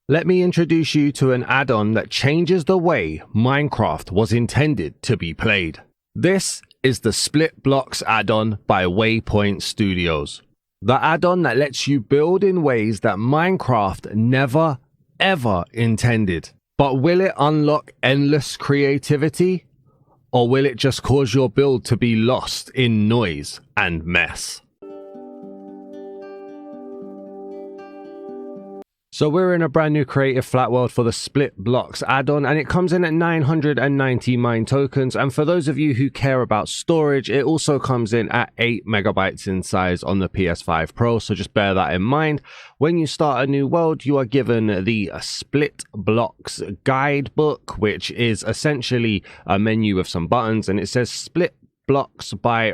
Let me introduce you to an add-on that changes the way Minecraft was intended to be played. This is the SplitBlocks add-on by Waypoint Studios. The add-on that lets you build in ways that Minecraft never, ever intended. But will it unlock endless creativity? Or will it just cause your build to be lost in noise and mess? So we're in a brand new creative flat world for the SplitBlocks add-on, and it comes in at 990 mine tokens. And for those of you who care about storage, it also comes in at 8 megabytes in size on the PS5 Pro. So just bear that in mind. When you start a new world, you are given the SplitBlocks guidebook, which is essentially a menu with some buttons, and it says SplitBlocks by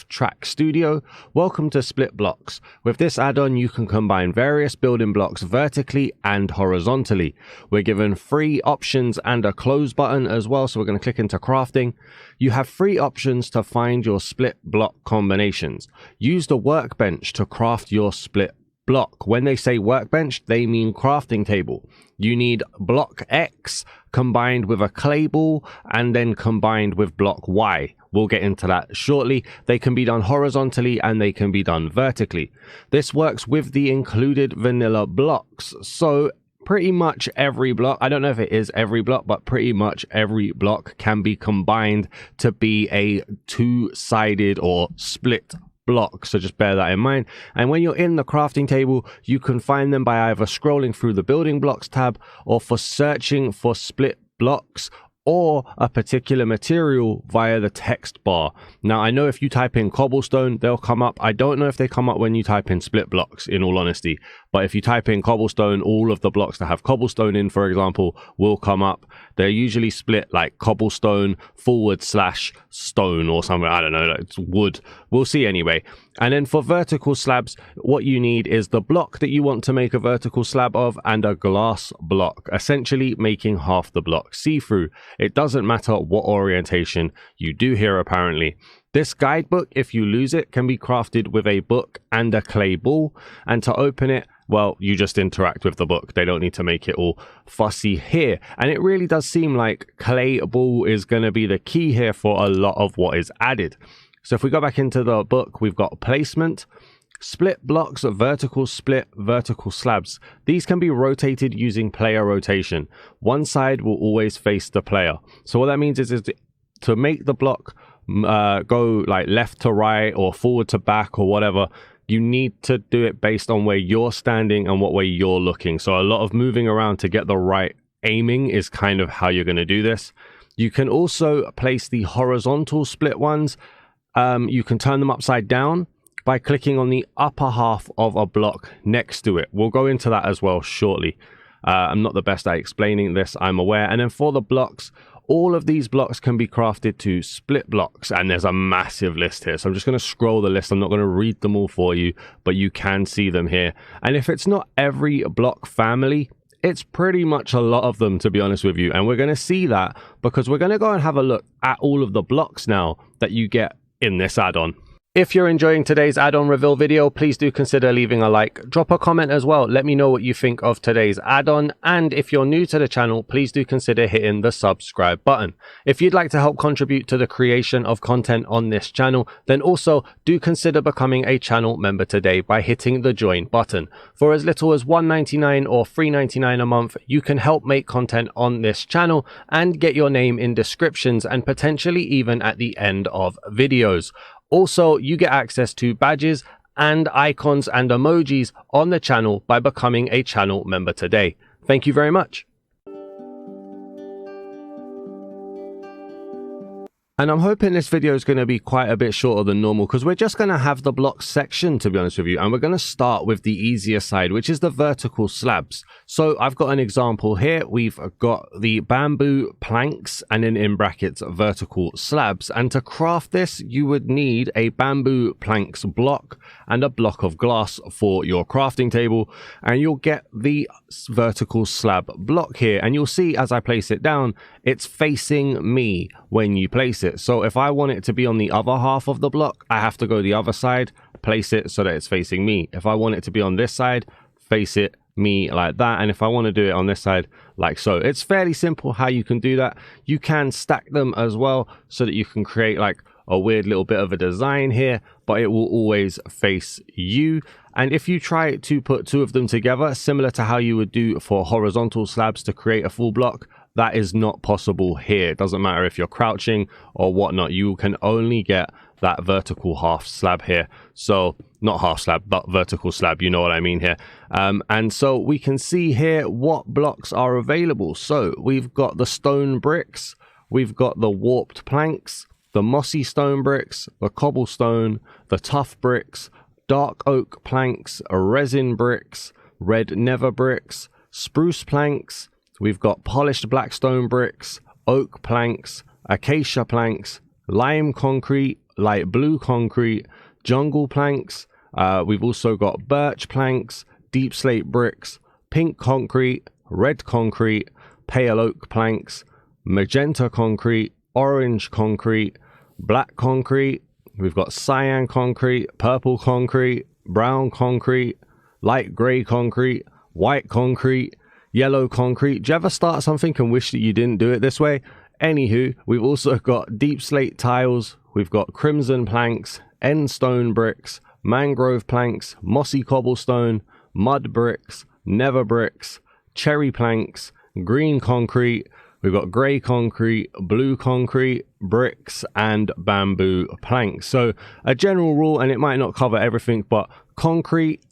Track Studio. Welcome to SplitBlocks. With this add-on, you can combine various building blocks vertically and horizontally. We're given 3 options and a close button as well, so we're going to click into crafting. You have 3 options to find your split block combinations. Use the workbench to craft your split block. When they say workbench, they mean crafting table. You need block X combined with a clay ball and then combined with block Y. We'll get into that shortly. They can be done horizontally and they can be done vertically. This works with the included vanilla blocks. So pretty much every block, I don't know if it is every block, but pretty much every block can be combined to be a two-sided or split block. So just bear that in mind. And when you're in the crafting table, you can find them by either scrolling through the building blocks tab or for searching for split blocks or a particular material via the text bar. Now, I know if you type in cobblestone, they'll come up. I don't know if they come up when you type in split blocks, in all honesty. But if you type in cobblestone, all of the blocks that have cobblestone in, for example, will come up. They're usually split like cobblestone / stone or something. I don't know, it's wood. We'll see anyway. And then for vertical slabs, what you need is the block that you want to make a vertical slab of and a glass block, essentially making half the block see-through. It doesn't matter what orientation you do here, apparently. This guidebook, if you lose it, can be crafted with a book and a clay ball. And to open it, well, you just interact with the book. They don't need to make it all fussy here. And it really does seem like clay ball is going to be the key here for a lot of what is added. So if we go back into the book, we've got placement, split blocks, vertical split, vertical slabs. These can be rotated using player rotation. One side will always face the player. So what that means is to make the block go like left to right or forward to back or whatever, you need to do it based on where you're standing and what way you're looking. So a lot of moving around to get the right aiming is kind of how you're going to do this. You can also place the horizontal split ones. You can turn them upside down by clicking on the upper half of a block next to it. We'll go into that as well shortly. I'm not the best at explaining this, I'm aware. And then for the blocks, all of these blocks can be crafted to split blocks, and there's a massive list here. So I'm just going to scroll the list. I'm not going to read them all for you, but you can see them here. And if it's not every block family, it's pretty much a lot of them, to be honest with you. And we're going to see that because we're going to go and have a look at all of the blocks now that you get in this add-on. If you're enjoying today's add-on reveal video, please do consider leaving a like, drop a comment as well. Let me know what you think of today's add-on. And if you're new to the channel, please do consider hitting the subscribe button. If you'd like to help contribute to the creation of content on this channel, then also do consider becoming a channel member today by hitting the join button. For as little as $1.99 or $3.99 a month, you can help make content on this channel and get your name in descriptions and potentially even at the end of videos. Also, you get access to badges and icons and emojis on the channel by becoming a channel member today. Thank you very much. And I'm hoping this video is going to be quite a bit shorter than normal because we're just going to have the blocks section, to be honest with you. And we're going to start with the easier side, which is the vertical slabs. So I've got an example here. We've got the bamboo planks and then in brackets vertical slabs. And to craft this, you would need a bamboo planks block and a block of glass for your crafting table. And you'll get the vertical slab block here. And you'll see as I place it down, it's facing me when you place it. So if I want it to be on the other half of the block, I have to go the other side, place it so that it's facing me. If I want it to be on this side, face it me like that, and if I want to do it on this side like so. It's fairly simple how you can do that. You can stack them as well so that you can create like a weird little bit of a design here, but it will always face you. And if you try to put two of them together, similar to how you would do for horizontal slabs to create a full block, that is not possible here. It doesn't matter if you're crouching or whatnot, you can only get that vertical half slab here. So not half slab, but vertical slab, you know what I mean here. And so we can see here what blocks are available. So we've got the stone bricks, we've got the warped planks, the mossy stone bricks, the cobblestone, the tough bricks, dark oak planks, resin bricks, red nether bricks, spruce planks. We've got polished black stone bricks, oak planks, acacia planks, lime concrete, light blue concrete, jungle planks. We've also got birch planks, deep slate bricks, pink concrete, red concrete, pale oak planks, magenta concrete, orange concrete, black concrete. We've got cyan concrete, purple concrete, brown concrete, light grey concrete, white concrete, yellow concrete. Do you ever start something and wish that you didn't do it this way? Anywho, we've also got deep slate tiles, we've got crimson planks, end stone bricks, mangrove planks, mossy cobblestone, mud bricks, nether bricks, cherry planks, green concrete. We've got grey concrete, blue concrete, bricks, and bamboo planks. So a general rule, and it might not cover everything, but concrete,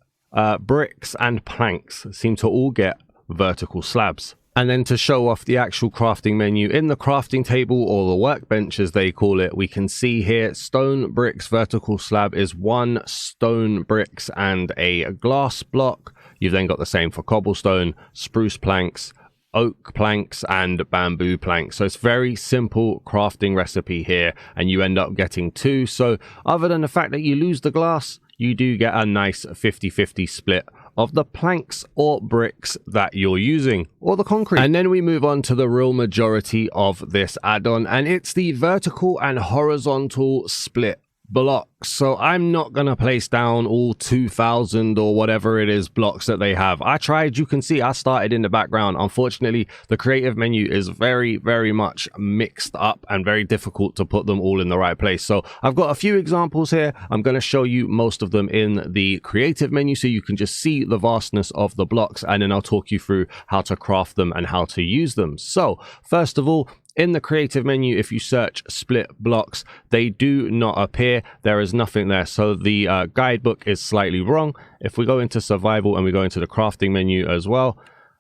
bricks, and planks seem to all get vertical slabs. And then to show off the actual crafting menu, in the crafting table, or the workbench as they call it, we can see here stone bricks vertical slab is 1 stone bricks and a glass block. You've then got the same for cobblestone, spruce planks, oak planks, and bamboo planks. So it's very simple crafting recipe here, and you end up getting 2. So other than the fact that you lose the glass, you do get a nice 50-50 split of the planks or bricks that you're using, or the concrete. And then we move on to the real majority of this add-on, and it's the vertical and horizontal split blocks. So I'm not gonna place down all 2,000 or whatever it is blocks that they have. I tried, you can see I started in the background. Unfortunately, the creative menu is very much mixed up and very difficult to put them all in the right place. So I've got a few examples here. I'm going to show you most of them in the creative menu so you can just see the vastness of the blocks, and then I'll talk you through how to craft them and how to use them. So first of all, in the creative menu, if you search split blocks, they do not appear. There is nothing there. So the guidebook is slightly wrong. If we go into survival and we go into the crafting menu as well,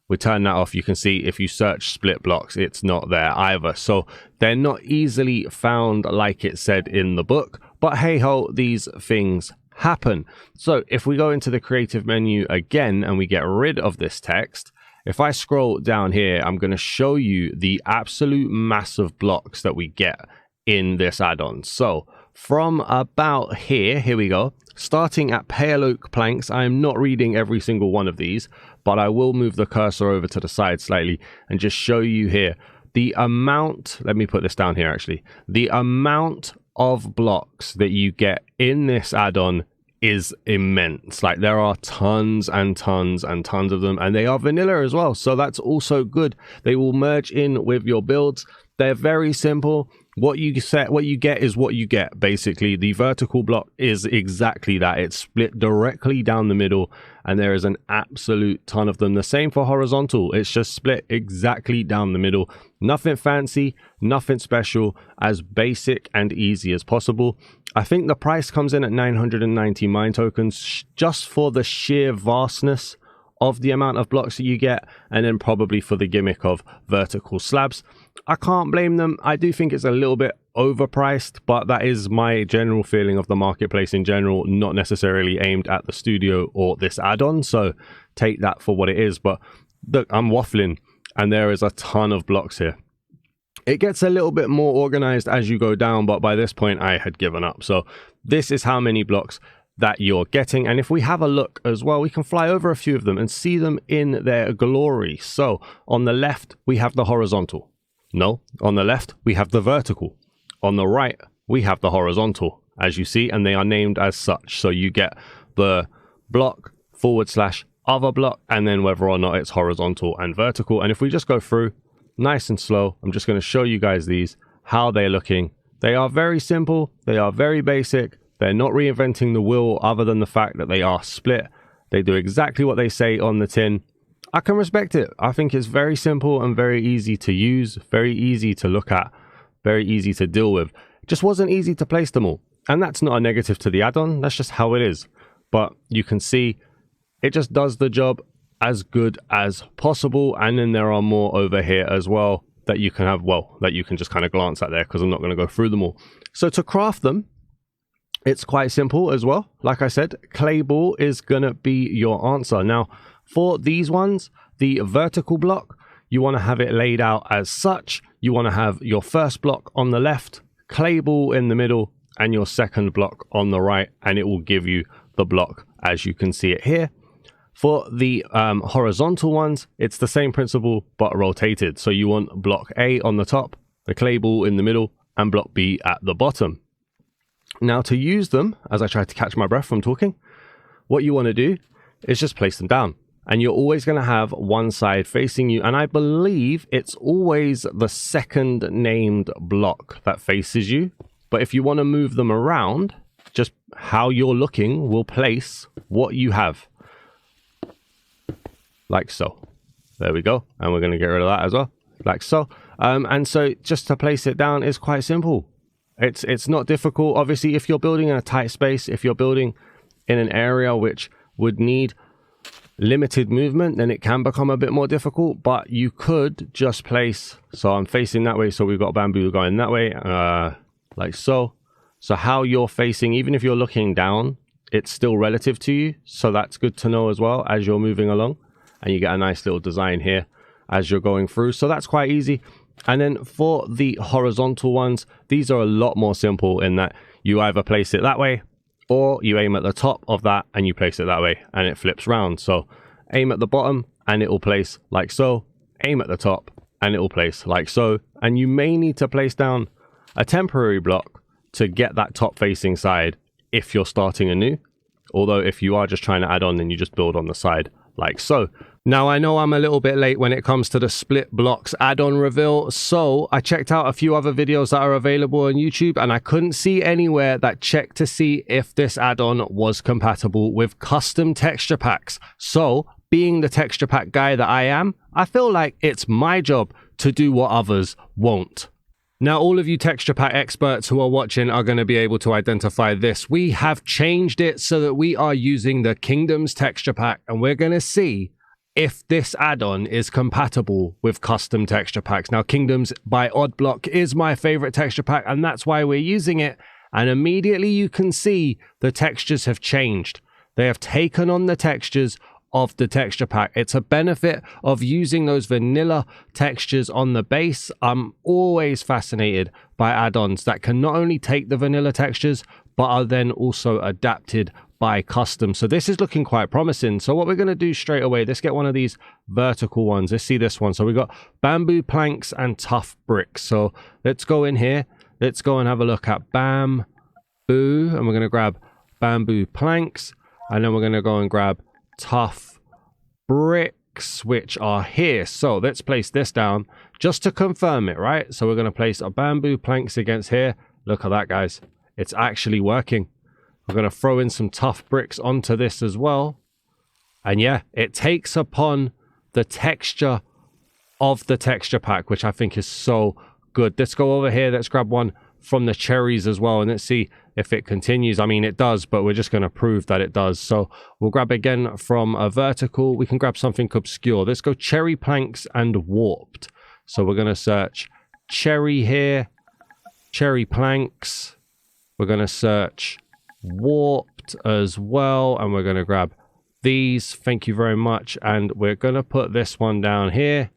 we turn that off, you can see if you search split blocks, it's not there either. So they're not easily found like it said in the book, but hey ho, these things happen. So if we go into the creative menu again and we get rid of this text, if I scroll down here, I'm going to show you the absolute massive blocks that we get in this add-on. So from about here we go. Starting at pale oak planks, I am not reading every single one of these, but I will move the cursor over to the side slightly and just show you here the amount. Let me put this down here actually. The amount of blocks that you get in this add-on is immense. Like there are tons and tons and tons of them, and they are vanilla as well, so that's also good. They will merge in with your builds. They're very simple. What you get is what you get. Basically, the vertical block is exactly that. It's split directly down the middle, and there is an absolute ton of them. The same for horizontal. It's just split exactly down the middle. Nothing fancy, nothing special, as basic and easy as possible. I think the price comes in at 990 mine tokens just for the sheer vastness of the amount of blocks that you get, and then probably for the gimmick of vertical slabs. I can't blame them. I do think it's a little bit overpriced, but that is my general feeling of the marketplace in general, not necessarily aimed at the studio or this add-on, so take that for what it is. But look, I'm waffling, and there is a ton of blocks here. It gets a little bit more organized as you go down, but by this point I had given up. So this is how many blocks that you're getting, and if we have a look as well, we can fly over a few of them and see them in their glory. So on the left we have the horizontal. No, on the left we have the vertical. On the right we have the horizontal, as you see, and they are named as such. So you get the block / other block, and then whether or not it's horizontal and vertical. And if we just go through nice and slow, I'm just going to show you guys these, how they're looking. They are very simple. They are very basic. They're not reinventing the wheel other than the fact that they are split. They do exactly what they say on the tin. I can respect it. I think it's very simple and very easy to use, very easy to look at, very easy to deal with. It just wasn't easy to place them all. And that's not a negative to the add-on. That's just how it is. But you can see it just does the job as good as possible. And then there are more over here as well that you can have, well, that you can just kind of glance at there, because I'm not going to go through them all. So to craft them, it's quite simple as well. Like I said, clay ball is going to be your answer. Now, for these ones, the vertical block, you want to have it laid out as such. You want to have your first block on the left, clay ball in the middle, and your second block on the right, and it will give you the block as you can see it here. For the horizontal ones, it's the same principle but rotated. So you want block A on the top, the clay ball in the middle, and block B at the bottom. Now to use them, as I try to catch my breath from talking, what you want to do is just place them down. And you're always going to have one side facing you. And I believe it's always the second named block that faces you. But if you want to move them around, just how you're looking will place what you have. Like so. There we go. And we're going to get rid of that as well. Like so. And so just to place it down is quite simple. It's not difficult. Obviously, if you're building in a tight space, if you're building in an area which would need limited movement, then it can become a bit more difficult. But you could just place, so I'm facing that way, so we've got bamboo going that way, like so. So how you're facing, even if you're looking down, it's still relative to you. So that's good to know as well as you're moving along. And you get a nice little design here as you're going through. So that's quite easy. And then for the horizontal ones, these are a lot more simple in that you either place it that way, or you aim at the top of that and you place it that way and it flips round. So aim at the bottom and it will place like so. Aim at the top and it will place like so. And you may need to place down a temporary block to get that top facing side if you're starting anew. Although if you are just trying to add on, then you just build on the side like so. Now, I know I'm a little bit late when it comes to the SplitBlocks add-on reveal, so I checked out a few other videos that are available on YouTube, and I couldn't see anywhere that checked to see if this add-on was compatible with custom texture packs. So, being the texture pack guy that I am, I feel like it's my job to do what others won't. Now, all of you texture pack experts who are watching are going to be able to identify this. We have changed it so that we are using the Kingdoms texture pack, and we're going to see if this add-on is compatible with custom texture packs. Now, Kingdoms by Oddblock is my favorite texture pack, and that's why we're using it. And immediately you can see the textures have changed. They have taken on the textures of the texture pack. It's a benefit of using those vanilla textures on the base. I'm always fascinated by add-ons that can not only take the vanilla textures, but are then also adapted by custom. So this is looking quite promising. So what we're going to do straight away, let's get one of these vertical ones. Let's see this one. So we've got bamboo planks and tough bricks. So let's go in here. Let's go and have a look at bamboo. And we're going to grab bamboo planks. And then we're going to go and grab tough bricks, which are here. So let's place this down just to confirm it, right? So we're going to place our bamboo planks against here. Look at that, guys. It's actually working. We're going to throw in some tough bricks onto this as well. And yeah, it takes upon the texture of the texture pack, which I think is so good. Let's go over here. Let's grab one from the cherries as well. And let's see if it continues. I mean, it does, but we're just going to prove that it does. So we'll grab again from a vertical. We can grab something obscure. Let's go cherry planks and warped. So we're going to search cherry here, cherry planks. We're going to search warped as well, and we're going to grab these. Thank you very much. And we're going to put this one down here,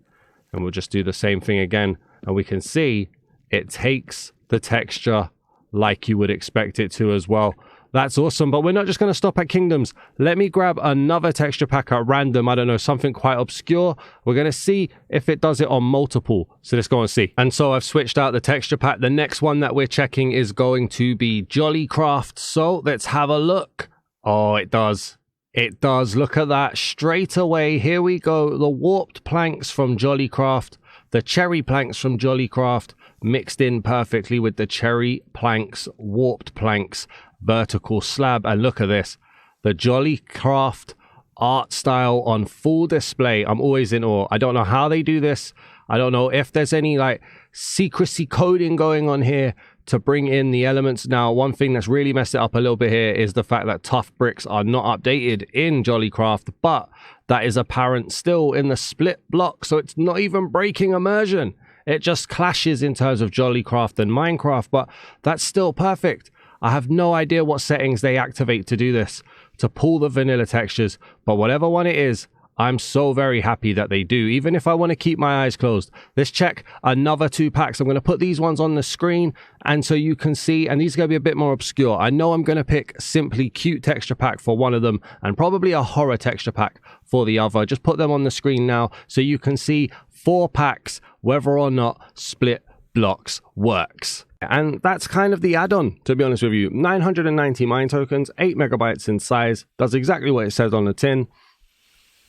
and we'll just do the same thing again, and we can see it takes the texture like you would expect it to as well. That's awesome. But we're not just going to stop at Kingdoms. Let me grab another texture pack at random. I don't know, something quite obscure. We're going to see if it does it on multiple. So let's go and see. And so I've switched out the texture pack. The next one that we're checking is going to be Jollycraft. So let's have a look. Oh, it does. It does. Look at that. Straight away, here we go. The warped planks from Jollycraft, the cherry planks from Jollycraft, mixed in perfectly with the cherry planks, warped planks, vertical slab. And look at this. The Jollycraft art style on full display. I'm always in awe. I don't know how they do this. I don't know if there's any like secrecy coding going on here to bring in the elements. Now, one thing that's really messed it up a little bit here is the fact that tough bricks are not updated in Jollycraft, but that is apparent still in the split block, so it's not even breaking immersion. It just clashes in terms of Jollycraft and Minecraft, but that's still perfect. I have no idea what settings they activate to do this, to pull the vanilla textures, but whatever one it is, I'm so very happy that they do, even if I want to keep my eyes closed. Let's check another 2 packs. I'm going to put these ones on the screen, and so you can see, and these are going to be a bit more obscure. I know I'm going to pick simply cute texture pack for one of them, and probably a horror texture pack for the other. Just put them on the screen now, so you can see 4 packs, whether or not Split Blocks works. And that's kind of the add-on, to be honest with you. 990 mine tokens, 8 megabytes in size, does exactly what it says on the tin.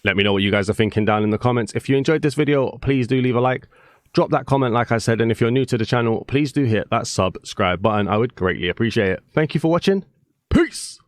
Let me know what you guys are thinking down in the comments. If you enjoyed this video, please do leave a like. Drop that comment like I said. And if you're new to the channel, please do hit that subscribe button. I would greatly appreciate it. Thank you for watching. Peace!